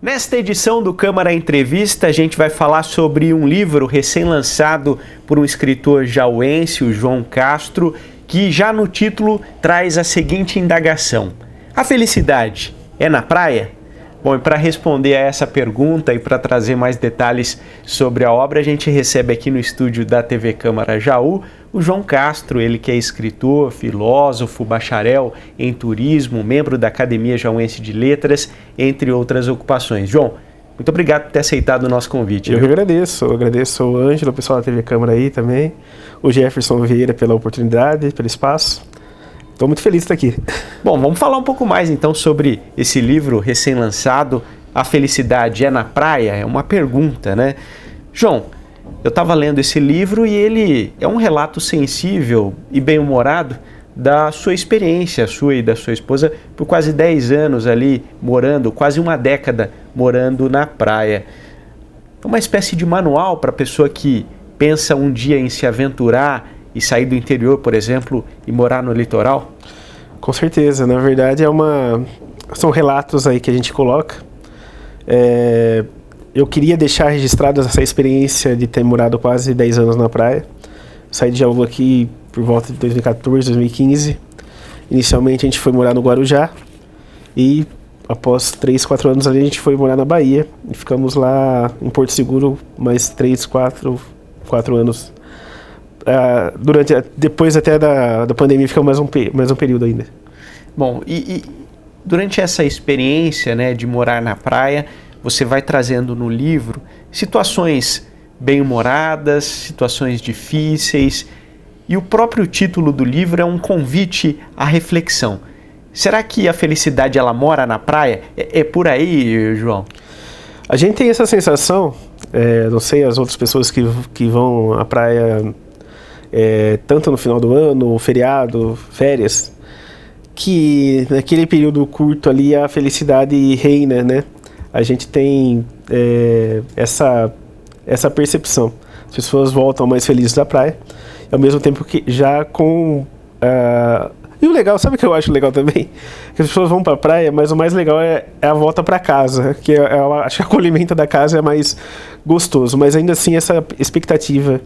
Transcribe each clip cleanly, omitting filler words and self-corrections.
Nesta edição do Câmara Entrevista, a gente vai falar sobre um livro recém-lançado por um escritor jauense, o João Castro, que já no título traz a seguinte indagação: a felicidade é na praia? Bom, e para responder a essa pergunta e para trazer mais detalhes sobre a obra, a gente recebe aqui no estúdio da TV Câmara Jaú o João Castro, ele que é escritor, filósofo, bacharel em turismo, membro da Academia Jauense de Letras, entre outras ocupações. João, muito obrigado por ter aceitado o nosso convite. Eu que agradeço o Ângelo, o pessoal da TV Câmara aí também, o Jefferson Vieira pela oportunidade, pelo espaço. Estou muito feliz de estar aqui. Bom, vamos falar um pouco mais então sobre esse livro recém-lançado, A Felicidade é na Praia? É uma pergunta, né? João, eu estava lendo esse livro e ele é um relato sensível e bem-humorado da sua experiência, sua e da sua esposa, por quase 10 anos ali morando, quase uma década morando na praia. É uma espécie de manual para a pessoa que pensa um dia em se aventurar e sair do interior, por exemplo, e morar no litoral? Com certeza, na verdade são relatos aí que a gente coloca. Eu queria deixar registrada essa experiência de ter morado quase 10 anos na praia. Saí de Jaú aqui por volta de 2014, 2015. Inicialmente a gente foi morar no Guarujá e após 3, 4 anos ali a gente foi morar na Bahia e ficamos lá em Porto Seguro mais 3, 4 anos. Depois até da pandemia ficamos mais um período ainda. Bom, e durante essa experiência, né, de morar na praia, você vai trazendo no livro situações bem-humoradas, situações difíceis, e o próprio título do livro é um convite à reflexão. Será que a felicidade ela mora na praia? É por aí, João? A gente tem essa sensação, não sei as outras pessoas que vão à praia tanto no final do ano, feriado, férias, que naquele período curto ali a felicidade reina, né? A gente tem essa percepção. As pessoas voltam mais felizes da praia, ao mesmo tempo que já com... E o legal, sabe o que eu acho legal também? Que as pessoas vão para a praia, mas o mais legal é a volta para casa, que eu acho que o acolhimento da casa é mais gostoso, mas ainda assim essa expectativa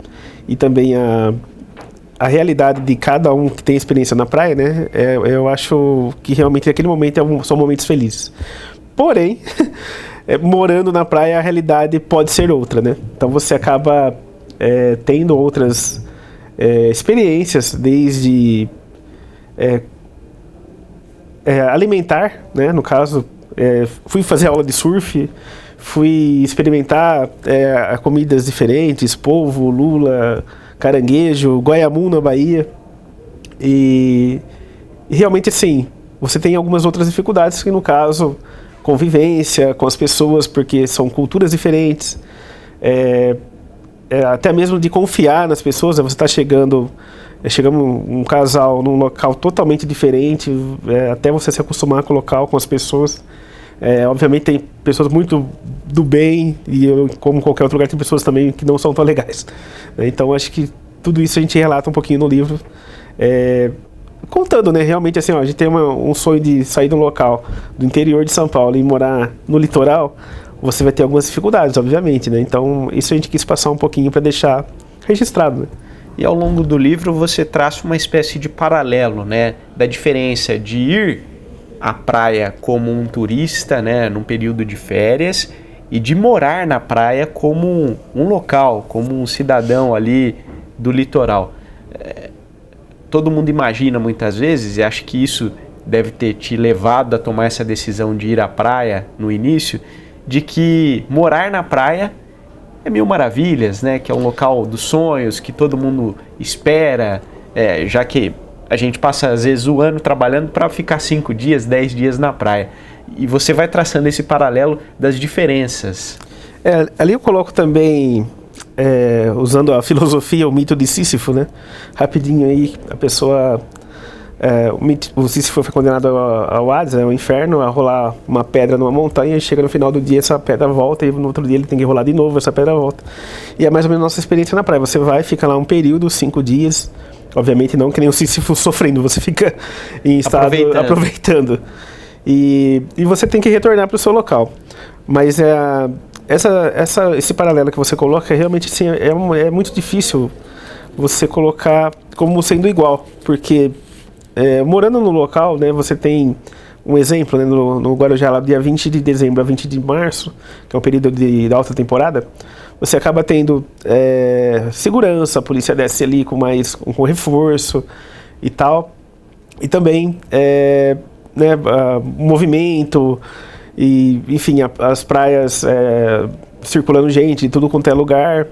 e também a realidade de cada um que tem experiência na praia, né? Eu acho que realmente naquele momento são momentos felizes. Porém, morando na praia a realidade pode ser outra, né? Então você acaba tendo outras experiências, desde alimentar, né? No caso, fui fazer aula de surf, fui experimentar comidas diferentes, polvo, lula, caranguejo, guaiamu na Bahia. E realmente assim, você tem algumas outras dificuldades que no caso, convivência com as pessoas, porque são culturas diferentes, até mesmo de confiar nas pessoas, você está chegamos um casal num local totalmente diferente, até você se acostumar com o local, com as pessoas. Obviamente tem pessoas muito do bem, e como qualquer outro lugar tem pessoas também que não são tão legais. Então acho que tudo isso a gente relata um pouquinho no livro, contando, né, realmente assim, a gente tem um sonho de sair de um local do interior de São Paulo e morar no litoral, você vai ter algumas dificuldades, obviamente, né? Então isso a gente quis passar um pouquinho para deixar registrado, né? E ao longo do livro você traça uma espécie de paralelo, né, da diferença de ir à praia como um turista, né, num período de férias, e de morar na praia como um local, como um cidadão ali do litoral. Todo mundo imagina muitas vezes, e acho que isso deve ter te levado a tomar essa decisão de ir à praia no início, de que morar na praia é mil maravilhas, né? Que é um local dos sonhos, que todo mundo espera, já que a gente passa às vezes o ano trabalhando para ficar 5 dias, 10 dias na praia. E você vai traçando esse paralelo das diferenças. Ali eu coloco também, usando a filosofia, o mito de Sísifo, né? Rapidinho aí, a pessoa... o Sísifo foi condenado ao Hades, ao inferno, a rolar uma pedra numa montanha, e chega no final do dia, essa pedra volta, e no outro dia ele tem que rolar de novo, essa pedra volta. E é mais ou menos a nossa experiência na praia. Você vai, fica lá um período, 5 dias, obviamente não que nem o Sísifo sofrendo, você fica em estado aproveitando. E você tem que retornar para o seu local. Mas esse paralelo que você coloca, realmente assim, é muito difícil você colocar como sendo igual, porque morando no local, né, você tem um exemplo, né, no Guarujá, lá, dia 20 de dezembro a 20 de março, que é um período da alta temporada, você acaba tendo segurança, a polícia desce ali com reforço e tal, e também né, movimento, e enfim, as praias circulando gente, tudo quanto é lugar.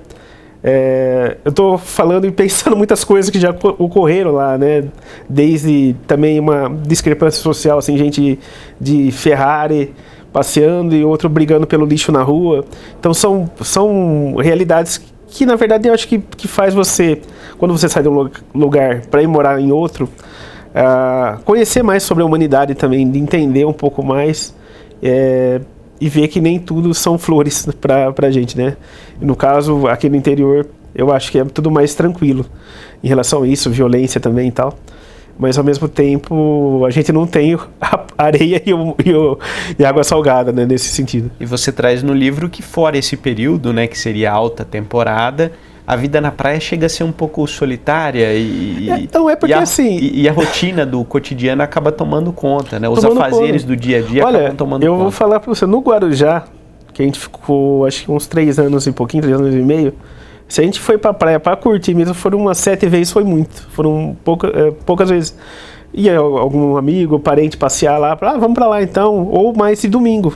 Eu estou falando e pensando muitas coisas que já ocorreram lá, né? Desde também uma discrepância social, assim, gente de Ferrari passeando e outro brigando pelo lixo na rua. Então são realidades que na verdade eu acho que faz você, quando você sai de um lugar para ir morar em outro, conhecer mais sobre a humanidade também, de entender um pouco mais. E ver que nem tudo são flores pra gente, né? No caso, aqui no interior, eu acho que é tudo mais tranquilo em relação a isso, violência também e tal. Mas, ao mesmo tempo, a gente não tem a areia e água salgada, né? Nesse sentido. E você traz no livro que fora esse período, né? Que seria a alta temporada, a vida na praia chega a ser um pouco solitária então porque assim... E a rotina do cotidiano acaba tomando conta, né? Os afazeres do dia a dia acabam tomando conta. Eu vou falar pra você, no Guarujá, que a gente ficou, acho que uns 3 anos e pouquinho, 3 anos e meio, se a gente foi pra praia pra curtir mesmo, foram umas 7 vezes, foi muito. Foram poucas vezes. Ia algum amigo, parente passear lá, vamos pra lá então, ou mais de domingo,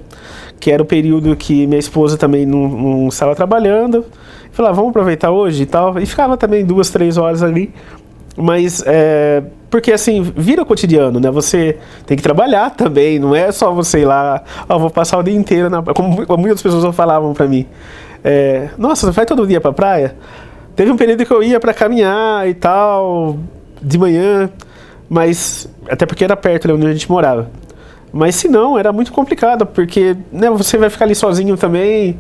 que era o período que minha esposa também não estava trabalhando. Falava, vamos aproveitar hoje e tal. E ficava também 2, 3 horas ali. Mas, porque assim, vira o cotidiano, né? Você tem que trabalhar também. Não é só você ir lá, vou passar o dia inteiro na praia. Como muitas pessoas falavam pra mim. Nossa, você vai todo dia pra praia? Teve um período que eu ia pra caminhar e tal, de manhã. Mas, até porque era perto, né, onde a gente morava. Mas se não, era muito complicado. Porque, né, você vai ficar ali sozinho também,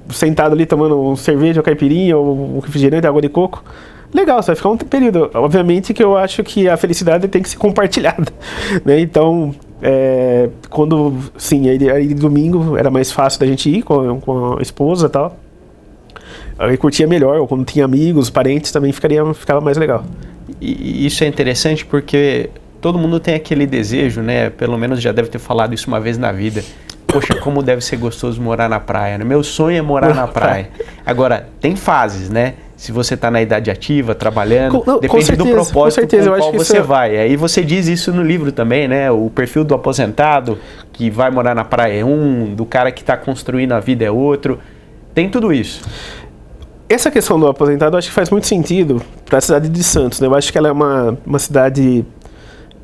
sentado ali tomando um cerveja, uma caipirinha, ou um refrigerante, água de coco. Legal, você vai ficar um período. Obviamente que eu acho que a felicidade tem que ser compartilhada, né? Então, quando, sim, aí domingo era mais fácil da gente ir com a esposa e tal. Aí curtia melhor, ou quando tinha amigos, parentes, também ficava mais legal. E isso é interessante porque todo mundo tem aquele desejo, né? Pelo menos já deve ter falado isso uma vez na vida. Poxa, como deve ser gostoso morar na praia, né? Meu sonho é morar na praia. Agora, tem fases, né? Se você está na idade ativa, trabalhando, depende do propósito com qual você vai. Aí você diz isso no livro também, né? O perfil do aposentado que vai morar na praia é um, do cara que está construindo a vida é outro. Tem tudo isso. Essa questão do aposentado eu acho que faz muito sentido para a cidade de Santos, né? Eu acho que ela é uma cidade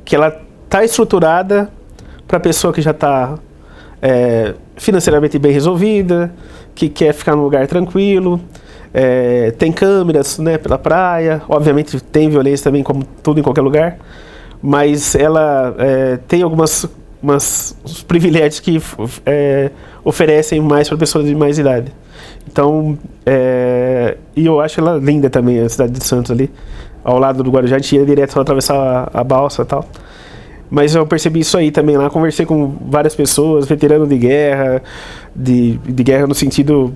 que ela está estruturada para a pessoa que já está financeiramente bem resolvida, que quer ficar num lugar tranquilo, tem câmeras, né, pela praia, obviamente tem violência também, como tudo em qualquer lugar, mas ela tem uns privilégios que oferecem mais para pessoas de mais idade. Então, e eu acho ela linda também, a cidade de Santos ali, ao lado do Guarujá, a gente ia direto atravessar a balsa e tal. Mas eu percebi isso aí também lá, conversei com várias pessoas, veteranos de guerra, de guerra no sentido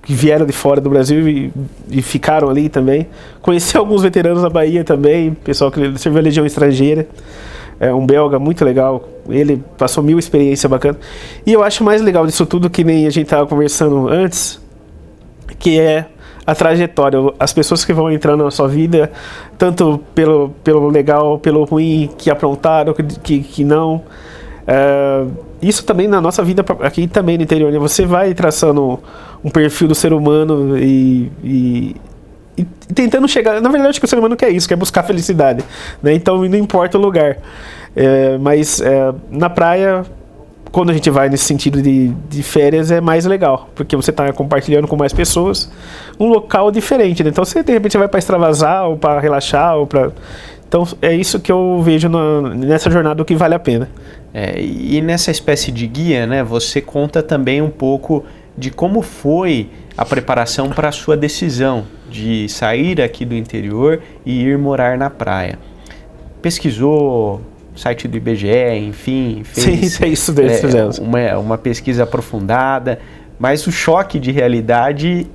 que vieram de fora do Brasil e ficaram ali também. Conheci alguns veteranos da Bahia também, pessoal que serviu a Legião Estrangeira, um belga muito legal, ele passou 1000 experiências bacanas. E eu acho mais legal disso tudo, que nem a gente estava conversando antes, que é a trajetória, as pessoas que vão entrando na sua vida, tanto pelo legal, pelo ruim, que aprontaram, que não. Isso também na nossa vida aqui também no interior, né? Você vai traçando um perfil do ser humano e tentando chegar. Na verdade, acho que o ser humano quer isso, quer buscar felicidade, né? Então não importa o lugar. Mas na praia, quando a gente vai nesse sentido de férias, é mais legal, porque você está compartilhando com mais pessoas um local diferente, né? Então você de repente vai para extravasar ou para relaxar ou para... Então é isso que eu vejo nessa jornada, o que vale a pena. E nessa espécie de guia, né, você conta também um pouco de como foi a preparação para a sua decisão de sair aqui do interior e ir morar na praia. Pesquisou, site do IBGE, enfim, fez Sim, é isso daí, fizemos. uma pesquisa aprofundada, mas o choque de realidade,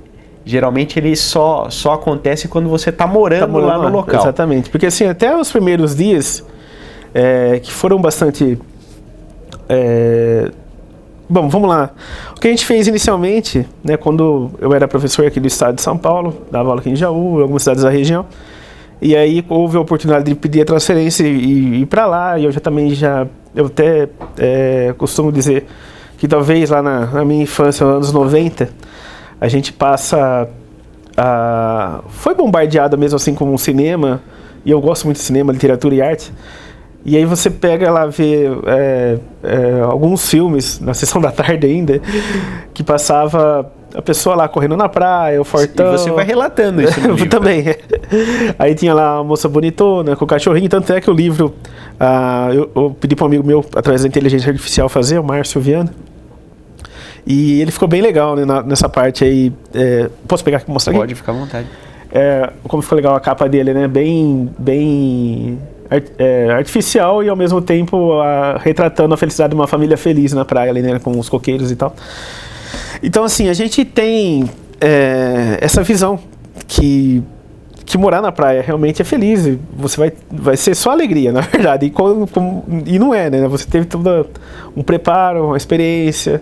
geralmente ele só acontece quando você está morando lá no local. Exatamente, porque assim, até os primeiros dias, que foram bastante... Bom, vamos lá. O que a gente fez inicialmente, né, quando eu era professor aqui do estado de São Paulo, dava aula aqui em Jaú, em algumas cidades da região, e aí houve a oportunidade de pedir a transferência e ir para lá, e eu eu até costumo dizer que talvez lá na minha infância, nos anos 90, a gente foi bombardeado mesmo assim como um cinema, e eu gosto muito de cinema, literatura e arte. E aí você pega lá, vê alguns filmes, na sessão da tarde ainda, que passava a pessoa lá correndo na praia, o fortão... E você vai relatando isso no livro. Também. Aí tinha lá a moça bonitona, com o cachorrinho, tanto é que o livro... eu pedi para um amigo meu, através da inteligência artificial, fazer, o Márcio Viana. E ele ficou bem legal, né, nessa parte aí. Posso pegar aqui e mostrar aqui? Pode, ficar à vontade. Como ficou legal a capa dele, né? Bem artificial e ao mesmo tempo retratando a felicidade de uma família feliz na praia ali, né? Com os coqueiros e tal. Então, assim, a gente tem essa visão que morar na praia realmente é feliz. Você vai ser só alegria, na verdade. E não é, né? Você teve todo um preparo, uma experiência,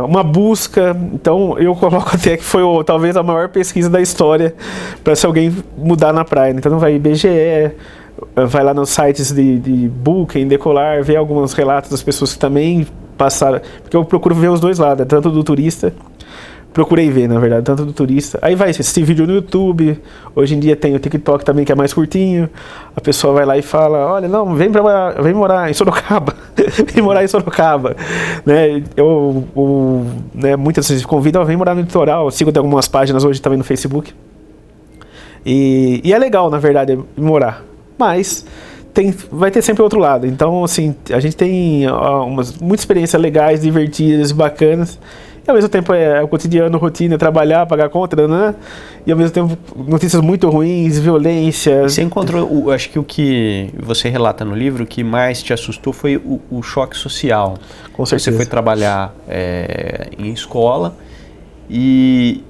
uma busca. Então eu coloco até que foi talvez a maior pesquisa da história para se alguém mudar na praia. Então vai IBGE, vai lá nos sites de Booking, Decolar, ver alguns relatos das pessoas que também passaram, porque eu procuro ver os dois lados, tanto do turista, procurei ver, na verdade, tanto do turista. Aí vai assistir vídeo no YouTube. Hoje em dia tem o TikTok também, que é mais curtinho. A pessoa vai lá e fala, olha, não, vem morar em Sorocaba. Vem morar em Sorocaba. Né? Muitas vezes convidam, vem morar no litoral. Eu sigo algumas páginas hoje também no Facebook. E é legal, na verdade, morar. Mas vai ter sempre o outro lado. Então, assim, a gente tem muitas experiências legais, divertidas, bacanas. E ao mesmo tempo é o cotidiano, rotina, trabalhar, pagar conta, né? E ao mesmo tempo notícias muito ruins, violência. Você encontrou, acho que o que você relata no livro, o que mais te assustou foi o choque social. Com certeza. Você foi trabalhar em escola e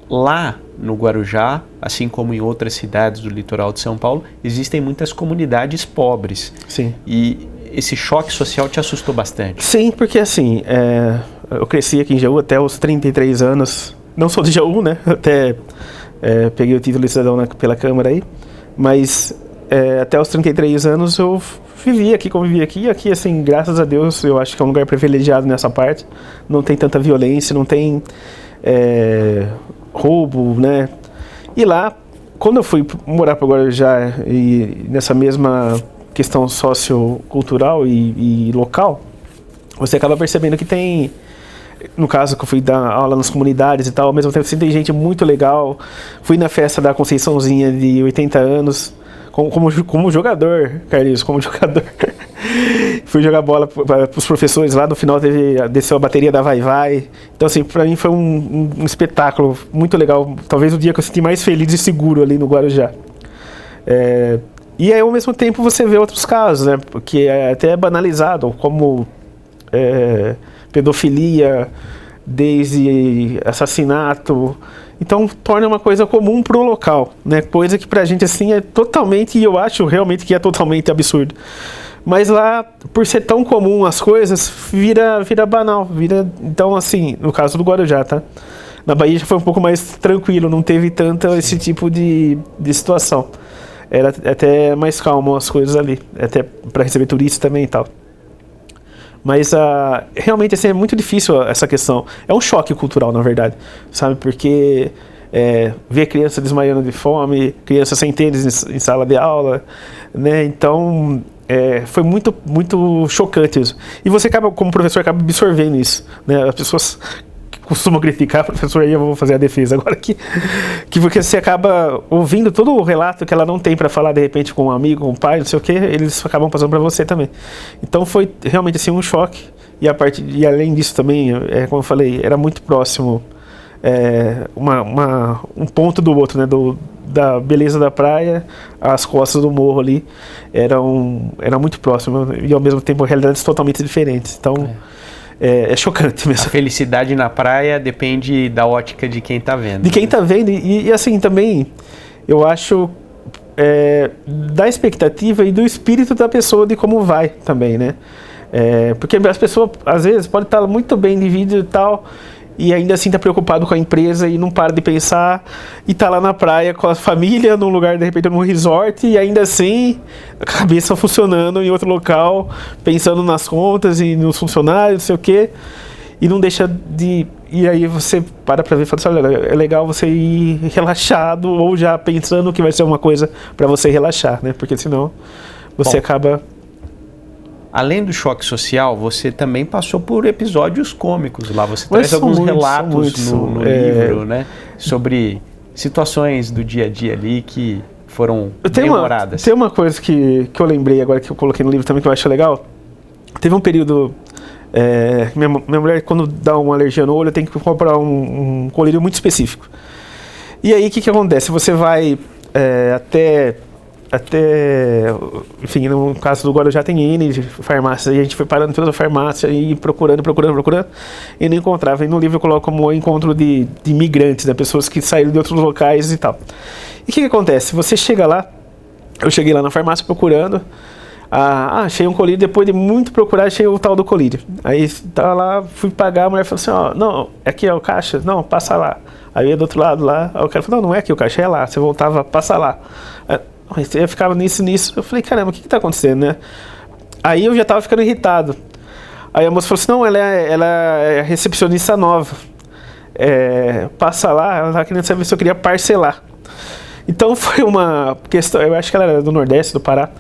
lá no Guarujá, assim como em outras cidades do litoral de São Paulo, existem muitas comunidades pobres. Sim. E esse choque social te assustou bastante. Sim, porque assim, eu cresci aqui em Jaú até os 33 anos. Não sou de Jaú, né? Até peguei o título de cidadão pela Câmara aí. Mas até os 33 anos eu vivi aqui, convivi aqui. E aqui, assim, graças a Deus, eu acho que é um lugar privilegiado nessa parte. Não tem tanta violência, não tem roubo, né? E lá, quando eu fui morar para o Guarujá e nessa mesma questão sociocultural e local, você acaba percebendo que tem, no caso que eu fui dar aula nas comunidades e tal, ao mesmo tempo você tem gente muito legal. Fui na festa da Conceiçãozinha de 80 anos como jogador, Carlinhos, como jogador. Fui jogar bola para os professores lá, no final desceu a bateria da Vai Vai. Então, assim, para mim foi um espetáculo muito legal. Talvez o dia que eu senti mais feliz e seguro ali no Guarujá. E aí, ao mesmo tempo, você vê outros casos, né? Porque até banalizado, como pedofilia, desde assassinato. Então, torna uma coisa comum para o local, né? Coisa que pra gente, assim, é totalmente, e eu acho realmente que é totalmente absurdo. Mas lá, por ser tão comum as coisas, vira banal. Então, assim, no caso do Guarujá, tá? Na Bahia já foi um pouco mais tranquilo, não teve tanto esse tipo de situação. Era até mais calmo as coisas ali, até para receber turistas também e tal. Mas realmente assim, é muito difícil essa questão. É um choque cultural, na verdade, sabe? Porque ver criança desmaiando de fome, criança sem tênis em sala de aula, né? Então foi muito, muito chocante isso. E você acaba, como professor, acaba absorvendo isso, né? As pessoas costumam criticar, professor, aí eu vou fazer a defesa agora aqui, que porque você acaba ouvindo todo o relato que ela não tem para falar de repente com um amigo, com um pai, não sei o que, eles acabam passando para você também. Então foi realmente assim um choque. E além disso também, como eu falei, era muito próximo um ponto do outro, né? Da beleza da praia, as costas do morro ali eram muito próximas e ao mesmo tempo realidades totalmente diferentes. Então é chocante mesmo. A felicidade na praia depende da ótica de quem tá vendo. De quem tá vendo e assim também eu acho da expectativa e do espírito da pessoa de como vai também, né? Porque as pessoas às vezes podem estar muito bem de vídeo e tal, e ainda assim tá preocupado com a empresa e não para de pensar, e tá lá na praia com a família, num lugar, de repente, num resort, e ainda assim, a cabeça funcionando em outro local, pensando nas contas e nos funcionários, não sei o quê, e não deixa de... E aí você para pra ver e fala assim, olha, é legal você ir relaxado, ou já pensando que vai ser uma coisa pra você relaxar, né? Porque senão você acaba... Além do choque social, você também passou por episódios cômicos lá. Você traz alguns relatos no livro, né? Sobre situações do dia a dia ali que foram memoradas. Tem uma coisa que eu lembrei agora, que eu coloquei no livro também, que eu acho legal. Teve um período... minha mulher, quando dá uma alergia no olho, tem que comprar um colírio muito específico. E aí, o que acontece? Você vai até, enfim, no caso do Guarujá tem N de farmácias, e a gente foi parando pela farmácia e procurando, e não encontrava. E no livro eu coloco como o encontro de imigrantes, né, pessoas que saíram de outros locais e tal. E o que acontece? Você chega lá, eu cheguei lá na farmácia procurando, achei um colírio, depois de muito procurar, achei o tal do colírio. Aí tava lá, fui pagar, a mulher falou assim, não, aqui é o caixa? Não, passa lá. Aí eu ia do outro lado lá, aí o cara falou, não é aqui o caixa, é lá. Você voltava, passa lá. Eu ficava nisso. Eu falei, caramba, o que tá acontecendo, né? Aí eu já tava ficando irritado. Aí a moça falou assim, não, ela é recepcionista nova. Passa lá, ela tava querendo saber se eu queria parcelar. Então foi uma questão, eu acho que ela era do Nordeste, do Pará.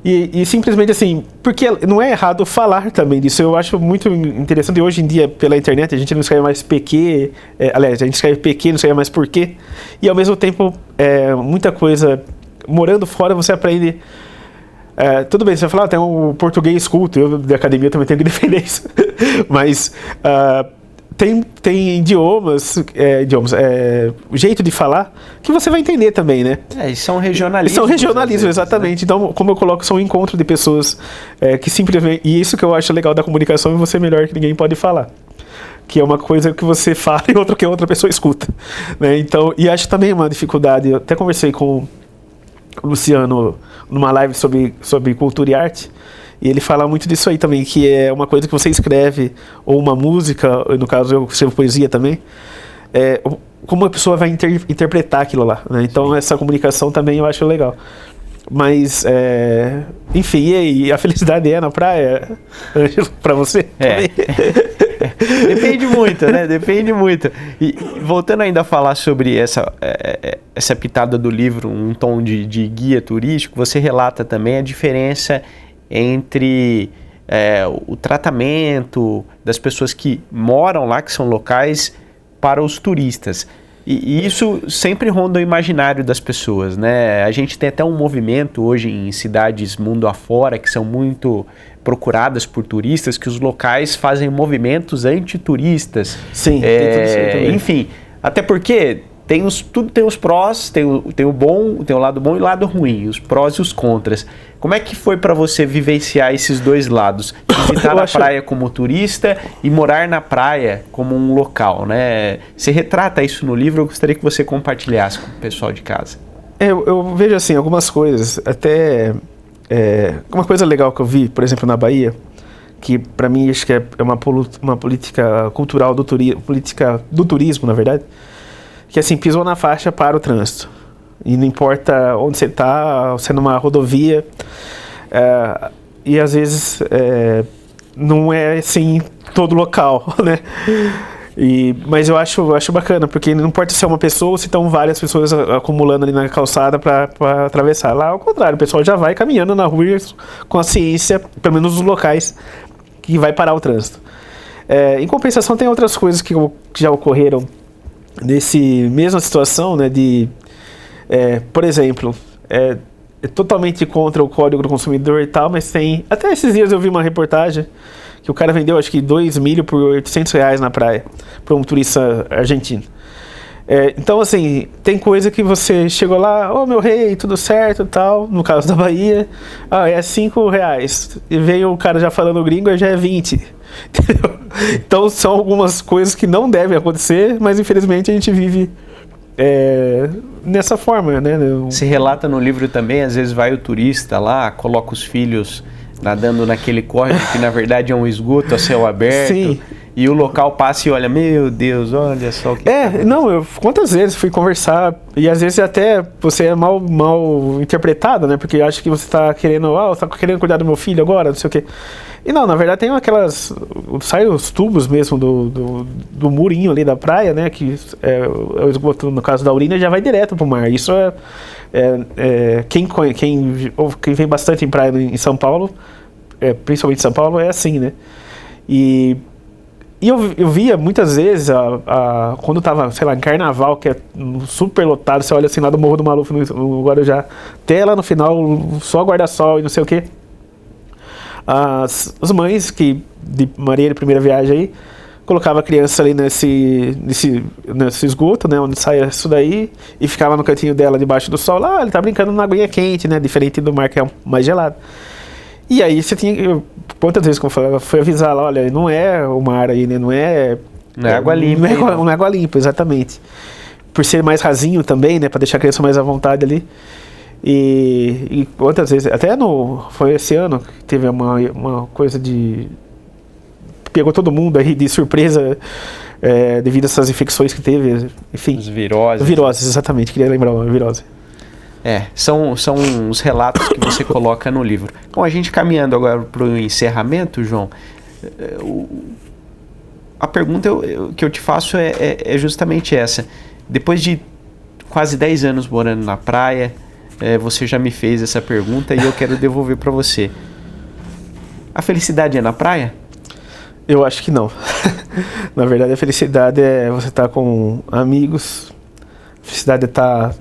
E simplesmente assim, porque não é errado falar também disso, eu acho muito interessante. Hoje em dia, pela internet, a gente não escreve mais PQ, aliás, a gente escreve PQ, não escreve mais porquê, e ao mesmo tempo, muita coisa, morando fora, você aprende. Tudo bem, você vai falar, tem um português culto, eu da academia também tenho que defender isso, mas tem idiomas, jeito de falar, que você vai entender também, né? E são regionalismos. São regionalismos, exatamente. Né? Então, como eu coloco, são um encontro de pessoas que simplesmente... E isso que eu acho legal da comunicação, é você melhor que ninguém pode falar. Que é uma coisa que você fala e outra que a outra pessoa escuta. Né? Então, e acho também uma dificuldade. Eu até conversei com o Luciano numa live sobre cultura e arte, e ele fala muito disso aí também, que é uma coisa que você escreve, ou uma música, no caso eu escrevo poesia também, como a pessoa vai interpretar aquilo lá, né? Então essa comunicação também eu acho legal. Mas, enfim, e aí, a felicidade na praia, Ângelo, pra você? Depende muito, né? Depende muito. E voltando ainda a falar sobre essa pitada do livro, um tom de guia turístico, você relata também a diferença entre o tratamento das pessoas que moram lá, que são locais, para os turistas. E isso sempre ronda o imaginário das pessoas, né? A gente tem até um movimento hoje em cidades mundo afora que são muito procuradas por turistas, que os locais fazem movimentos antituristas. Sim, tem tudo isso aí também. Enfim, até porque tudo tem os prós, tem o bom, tem o lado bom e o lado ruim, os prós e os contras. Como é que foi para você vivenciar esses dois lados? Visitar a praia como turista e morar na praia como um local, né? Você retrata isso no livro, eu gostaria que você compartilhasse com o pessoal de casa. Eu vejo assim, algumas coisas, até uma coisa legal que eu vi, por exemplo, na Bahia, que para mim acho que é uma política cultural política do turismo, na verdade, que assim, pisou na faixa para o trânsito. E não importa onde você está, você numa rodovia, e às vezes não é assim todo local, né? Mas eu acho bacana, porque não importa se é uma pessoa ou se estão várias pessoas acumulando ali na calçada para atravessar. Lá ao contrário, o pessoal já vai caminhando na rua com a ciência, pelo menos nos locais, que vai parar o trânsito. Em compensação, tem outras coisas que já ocorreram nesse mesma situação, né, por exemplo, é totalmente contra o Código do Consumidor e tal, mas até esses dias eu vi uma reportagem que o cara vendeu acho que 2 milho por R$ 800 na praia, para um turista argentino. Então, assim, tem coisa que você chegou lá, meu rei, tudo certo e tal, no caso da Bahia, é R$ 5, e veio o cara já falando gringo, aí já é 20, entendeu? Então, são algumas coisas que não devem acontecer, mas infelizmente a gente vive nessa forma, né? Se relata no livro também, às vezes vai o turista lá, coloca os filhos nadando naquele córrego que na verdade é um esgoto a céu aberto. Sim. E o local passa e olha, meu Deus, olha só o que... quantas vezes fui conversar, e às vezes até você é mal interpretado, né? Porque acha que você tá querendo, você tá querendo cuidar do meu filho agora, não sei o quê. E não, na verdade tem aquelas... Sai os tubos mesmo do murinho ali da praia, né? Que é o esgoto, no caso da urina, já vai direto pro mar. Isso quem vem bastante em praia em São Paulo, principalmente em São Paulo, é assim, né? E eu via muitas vezes, quando tava, sei lá, em carnaval, que é super lotado, você olha assim lá do Morro do Maluf, no Guarujá, até lá no final, só guarda-sol e não sei o quê. As mães de Maria de primeira viagem aí, colocava a criança ali nesse esgoto, né, onde sai isso daí, e ficava no cantinho dela debaixo do sol, lá ele tá brincando na aguinha quente, né, diferente do mar que é mais gelado. E aí você tinha, quantas vezes que eu fui avisar lá, olha, não é o mar aí, né, não é água limpa. Não é água limpa, exatamente. Por ser mais rasinho também, né, pra deixar a criança mais à vontade ali. E quantas vezes, foi esse ano que teve uma coisa pegou todo mundo aí de surpresa devido a essas infecções que teve, enfim. As viroses. Viroses, exatamente, queria lembrar uma virose. São os relatos que você coloca no livro. Bom, a gente caminhando agora para o encerramento, João, a pergunta que eu te faço é justamente essa. Depois de quase 10 anos morando na praia, você já me fez essa pergunta e eu quero devolver para você. A felicidade é na praia? Eu acho que não. Na verdade, a felicidade é você estar com amigos, a felicidade é estar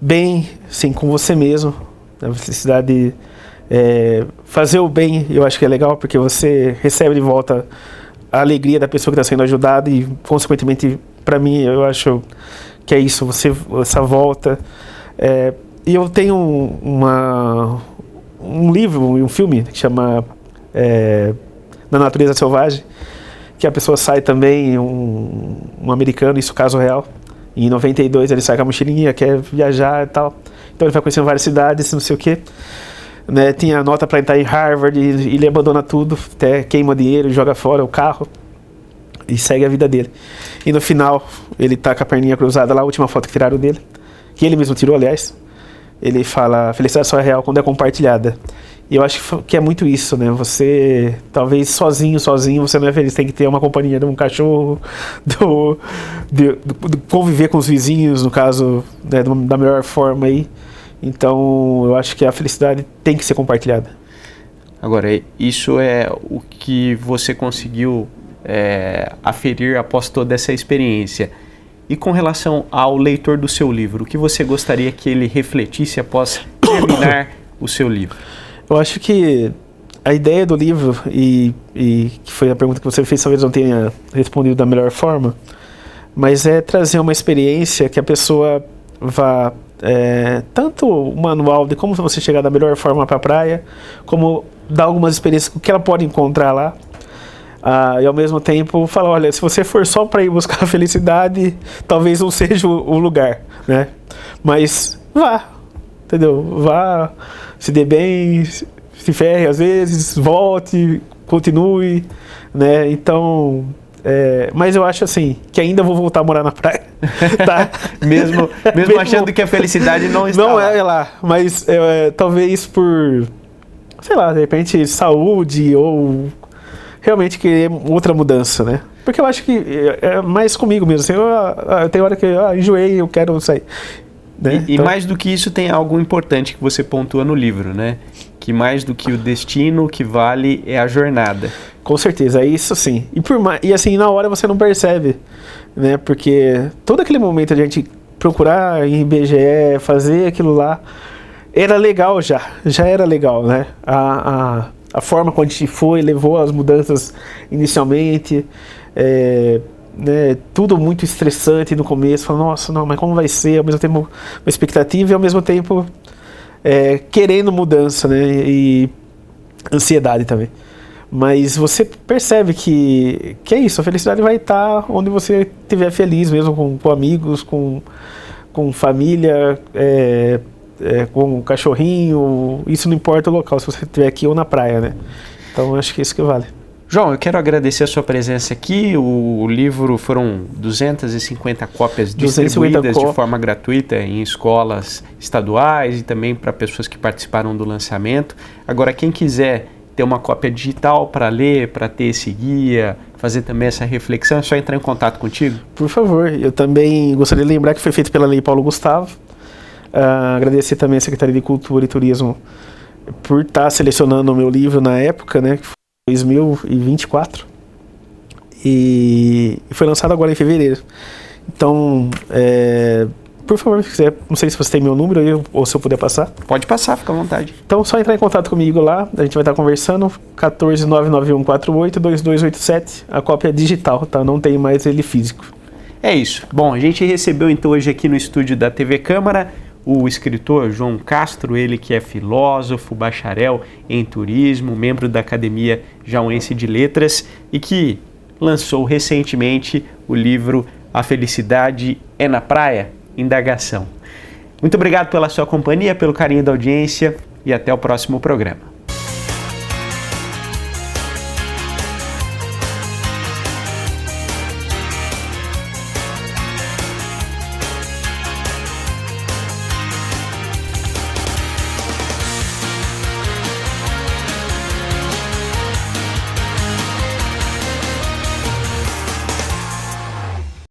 bem, sim, com você mesmo. A felicidade fazer o bem, eu acho que é legal, porque você recebe de volta a alegria da pessoa que está sendo ajudada e, consequentemente, para mim, eu acho que é isso, essa volta. E eu tenho um livro e um filme que chama Na Natureza Selvagem, que a pessoa sai também, um americano, isso caso real. Em 92 ele sai com a mochilinha, quer viajar e tal. Então ele vai conhecendo várias cidades, não sei o quê. Né? Tinha nota para entrar em Harvard e ele abandona tudo, até queima dinheiro, joga fora o carro e segue a vida dele. E no final ele tá com a perninha cruzada lá, a última foto que tiraram dele, que ele mesmo tirou, aliás. Ele fala, a felicidade só é real quando é compartilhada. E eu acho que é muito isso, né? Você, talvez sozinho você não é feliz. Tem que ter uma companhia de um cachorro, de conviver com os vizinhos, no caso, né, da melhor forma aí. Então, eu acho que a felicidade tem que ser compartilhada. Agora, isso é o que você conseguiu aferir após toda essa experiência. E com relação ao leitor do seu livro, o que você gostaria que ele refletisse após terminar o seu livro? Eu acho que a ideia do livro, e que foi a pergunta que você fez, talvez não tenha respondido da melhor forma, mas é trazer uma experiência que a pessoa vá, tanto o manual de como você chegar da melhor forma para a praia, como dar algumas experiências que ela pode encontrar lá. E ao mesmo tempo falar, olha, se você for só para ir buscar a felicidade, talvez não seja o lugar, né? Mas vá, entendeu? Vá, se dê bem, se ferre às vezes, volte, continue, né? Então, mas eu acho assim, que ainda vou voltar a morar na praia, tá? mesmo achando que a felicidade não está não lá. É lá, mas talvez por, sei lá, de repente saúde ou realmente querer outra mudança, né? Porque eu acho que é mais comigo mesmo, assim, eu tenho hora que enjoei, eu quero sair. Né? E mais do que isso, tem algo importante que você pontua no livro, né? Que mais do que o destino, o que vale é a jornada. Com certeza, é isso sim. E assim, na hora você não percebe, né? Porque todo aquele momento de a gente procurar em IBGE, fazer aquilo lá, era legal já era legal, né? a forma como a gente foi, levou as mudanças inicialmente, né, tudo muito estressante no começo, falando, nossa, não, mas como vai ser? Ao mesmo tempo uma expectativa e ao mesmo tempo querendo mudança, né, e ansiedade também. Mas você percebe que é isso, a felicidade vai estar onde você estiver feliz mesmo, com amigos, com família, com um cachorrinho, isso não importa o local, se você estiver aqui ou na praia, né? Então acho que é isso que vale. João, eu quero agradecer a sua presença aqui. O livro foram 250 cópias distribuídas de forma gratuita em escolas estaduais e também para pessoas que participaram do lançamento. Agora, quem quiser ter uma cópia digital para ler, para ter esse guia, fazer também essa reflexão, é só entrar em contato contigo? Por favor, eu também gostaria de lembrar que foi feito pela Lei Paulo Gustavo. Agradecer também a Secretaria de Cultura e Turismo por estar selecionando o meu livro na época, né, que foi 2024, e foi lançado agora em fevereiro. Então, por favor, se quiser, não sei se você tem meu número ou se eu puder passar. Pode passar, fica à vontade. Então, só entrar em contato comigo lá, a gente vai estar conversando, 14991482287, a cópia digital, tá? Não tem mais ele físico. É isso. Bom, a gente recebeu então hoje aqui no estúdio da TV Câmara o escritor João Castro, ele que é filósofo, bacharel em turismo, membro da Academia Jauense de Letras e que lançou recentemente o livro A Felicidade é na Praia? Indagação. Muito obrigado pela sua companhia, pelo carinho da audiência e até o próximo programa.